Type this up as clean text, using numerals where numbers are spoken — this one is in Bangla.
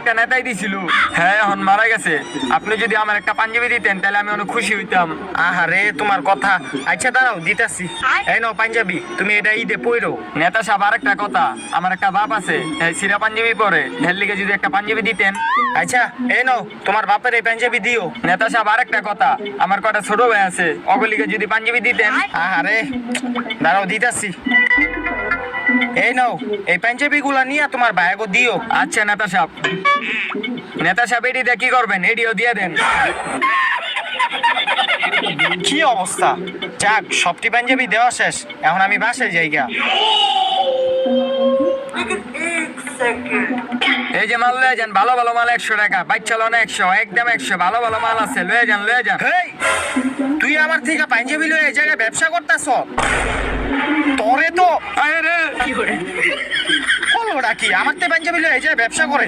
একটা নেতাই দিছিল, হ্যাঁ এখন মারা গেছে। আপনি যদি আমার একটা পাঞ্জাবি দিতেন তাহলে আমি অনেক খুশি হইতাম। আহারে তোমার কথা, আচ্ছা দাঁড়াও দিতাছি। এই নাও পাঞ্জাবি, তুমি এটা ঈদে পইরো। নেতা সাহেব আরেকটা কথা, আমার একটা বাপ আছে, সিরা পাঞ্জাবি পরে, হের লিগে যদি একটা পাঞ্জাবি দিতেন। আচ্ছা এই নাও তোমার বাপের এই পাঞ্জাবি দিও। নেতা সাহেব আরেকটা কথা, আমার কটা ছোট ভাই আছে, অগলিকে যদি পাঞ্জাবি দিতেন। আহারে দাঁড়াও দিতাছি। এই নাও এই পাঞ্জাবি গুলা নিয়ে তোমার ভাইগো দিও। আচ্ছা নেতা সাহেব। নেতা সাহেব এটি দিয়ে কি করবেন, এটিও দিয়ে দেন। কি অবস্থা, যাক সবটি পাঞ্জাবি দেওয়া শেষ, এখন আমি বাসায় যাই গা। এই যে মাল লয়ে যান, ভালো ভালো মাল 100 টাকা, বাচ্চা লোন 100, একদম 100, ভালো ভালো মাল আছে, লয়ে যান লয়ে যান। হেই, তুই আমার থেকে পাঞ্জাবি লয়ে এই জায়গায় ব্যবসা করতেছ? তোরে তো আরে হলোটা কি, আমার থেকে পাঞ্জাবি লয়ে এই জায়গায় ব্যবসা করে?